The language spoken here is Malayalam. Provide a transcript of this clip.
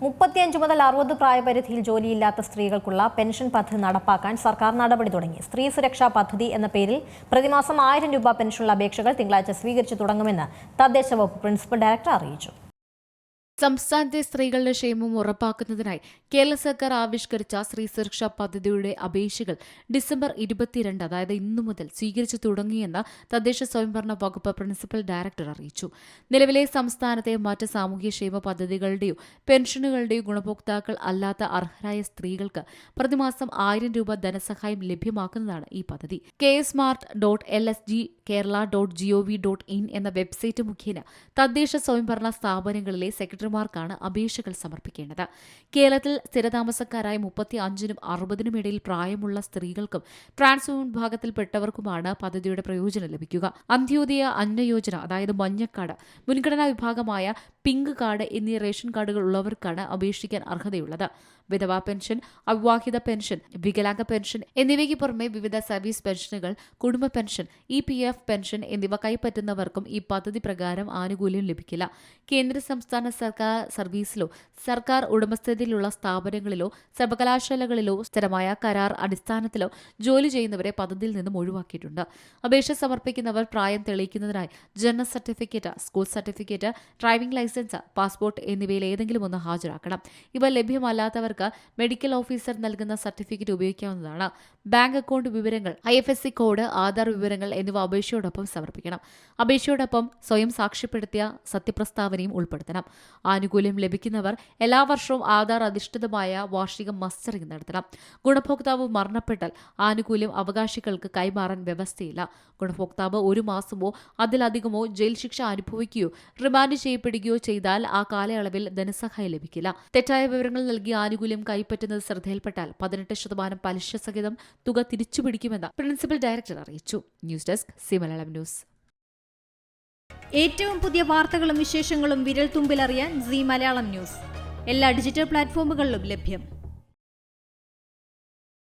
35 മുതൽ 60 പ്രായപരിധിയിൽ ജോലിയില്ലാത്ത സ്ത്രീകൾക്കുള്ള പെൻഷൻ പദ്ധതി നടപ്പാക്കാൻ സർക്കാർ നടപടി തുടങ്ങി. സ്ത്രീ സുരക്ഷാ പദ്ധതി എന്ന പേരിൽ പ്രതിമാസം 1000 രൂപ പെൻഷനുള്ള അപേക്ഷകൾ തിങ്കളാഴ്ച സ്വീകരിച്ചു തുടങ്ങുമെന്ന് തദ്ദേശ വകുപ്പ് പ്രിൻസിപ്പൽ ഡയറക്ടർ അറിയിച്ചു. സംസ്ഥാനത്തെ സ്ത്രീകളുടെ ക്ഷേമം ഉറപ്പാക്കുന്നതിനായി കേരള സർക്കാർ ആവിഷ്കരിച്ച സ്ത്രീ സുരക്ഷാ പദ്ധതിയുടെ അപേക്ഷകൾ ഡിസംബർ 22, അതായത് ഇന്നു മുതൽ സ്വീകരിച്ചു തുടങ്ങിയെന്ന് തദ്ദേശ സ്വയംഭരണ വകുപ്പ് പ്രിൻസിപ്പൽ ഡയറക്ടർ അറിയിച്ചു. നിലവിലെ സംസ്ഥാനത്തെ മറ്റ് സാമൂഹ്യക്ഷേമ പദ്ധതികളുടെയോ പെൻഷനുകളുടെയോ ഗുണഭോക്താക്കൾ അല്ലാത്ത അർഹരായ സ്ത്രീകൾക്ക് പ്രതിമാസം 1000 രൂപ ധനസഹായം ലഭ്യമാക്കുന്നതാണ് ഈ പദ്ധതി. ksmart.lsg.kerala.gov.in എന്ന വെബ്സൈറ്റ് മുഖേന തദ്ദേശ സ്വയംഭരണ സ്ഥാപനങ്ങളിലെ സെക്രട്ടറിമാർക്കാണ് അപേക്ഷകൾ സമർപ്പിക്കേണ്ടത്. കേരളത്തിൽ സ്ഥിരതാമസക്കാരായ 35-നും 60-നും ഇടയിൽ പ്രായമുള്ള സ്ത്രീകൾക്കും ട്രാൻസ് വിഭാഗത്തിൽപ്പെട്ടവർക്കുമാണ് പദ്ധതിയുടെ പ്രയോജനം ലഭിക്കുക. അന്ത്യോദയ അന്ന യോജന, അതായത് മഞ്ഞക്കാർഡ്, മുൻഗണനാ വിഭാഗമായ പിങ്ക് കാർഡ് എന്നീ റേഷൻ കാർഡുകൾ ഉള്ളവർക്കാണ് അപേക്ഷിക്കാൻ അർഹതയുള്ളത്. വിധവാ പെൻഷൻ, അവിവാഹിത പെൻഷൻ, വികലാംഗ പെൻഷൻ എന്നിവയ്ക്ക് പുറമെ വിവിധ സർവീസ് പെൻഷനുകൾ, കുടുംബ പെൻഷൻ, EPF പെൻഷൻ എന്നിവ കൈപ്പറ്റുന്നവർക്കും ഈ പദ്ധതി പ്രകാരം ആനുകൂല്യം ലഭിക്കില്ല. കേന്ദ്ര സംസ്ഥാന സർക്കാർ സർവീസിലോ സർക്കാർ ഉടമസ്ഥതയിലുള്ള സ്ഥാപനങ്ങളിലോ സർവകലാശാലകളിലോ സ്ഥിരമായ കരാർ അടിസ്ഥാനത്തിലോ ജോലി ചെയ്യുന്നവരെ പദ്ധതിയിൽ നിന്നും ഒഴിവാക്കിയിട്ടുണ്ട്. അപേക്ഷ സമർപ്പിക്കുന്നവർ പ്രായം തെളിയിക്കുന്നതിനായി ജനന certificate, school certificate, driving licence, passport എന്നിവയിൽ ഏതെങ്കിലും ഒന്ന് ഹാജരാക്കണം. ഇവ ലഭ്യമല്ലാത്തവർക്ക് മെഡിക്കൽ ഓഫീസർ നൽകുന്ന സർട്ടിഫിക്കറ്റ് ഉപയോഗിക്കാവുന്നതാണ്. ബാങ്ക് അക്കൗണ്ട് വിവരങ്ങൾ, IFSC കോഡ്, ആധാർ വിവരങ്ങൾ എന്നിവ അപേക്ഷയോടൊപ്പം സമർപ്പിക്കണം. അപേക്ഷയോടൊപ്പം സ്വയം സാക്ഷ്യപ്പെടുത്തിയ സത്യപ്രസ്താവനയും ഉൾപ്പെടുത്തണം. ആനുകൂല്യം ലഭിക്കുന്നവർ എല്ലാ വർഷവും ആധാർ അധിഷ്ഠിതമായ വാർഷിക മസ്റ്ററിംഗ് നടത്തണം. ഗുണഭോക്താവ് മരണപ്പെട്ടാൽ ആനുകൂല്യം അവകാശികൾക്ക് കൈമാറാൻ വ്യവസ്ഥയില്ല. ഗുണഭോക്താവ് 1 മാസമോ അതിലധികമോ ജയിൽ ശിക്ഷ അനുഭവിക്കുകയോ റിമാൻഡ് ചെയ്യപ്പെടുകയോ ചെയ്താൽ ആ കാലയളവിൽ ധനസഹായം ലഭിക്കില്ല. തെറ്റായ വിവരങ്ങൾ നൽകി ആനുകൂല്യം കൈപ്പറ്റുന്നത് ശ്രദ്ധയിൽപ്പെട്ടാൽ 18% പലിശ സഹിതം തുക തിരിച്ചുപിടിക്കുമെന്ന് പ്രിൻസിപ്പൽ ഡയറക്ടർ അറിയിച്ചു. News desk Malayalam news. ഏറ്റവും പുതിയ വാർത്തകളും വിശേഷങ്ങളും വിരൽ തുമ്പിലറിയാൻ മലയാളം ന്യൂസ് എല്ലാ ഡിജിറ്റൽ പ്ലാറ്റ്ഫോമുകളിലും ലഭ്യം.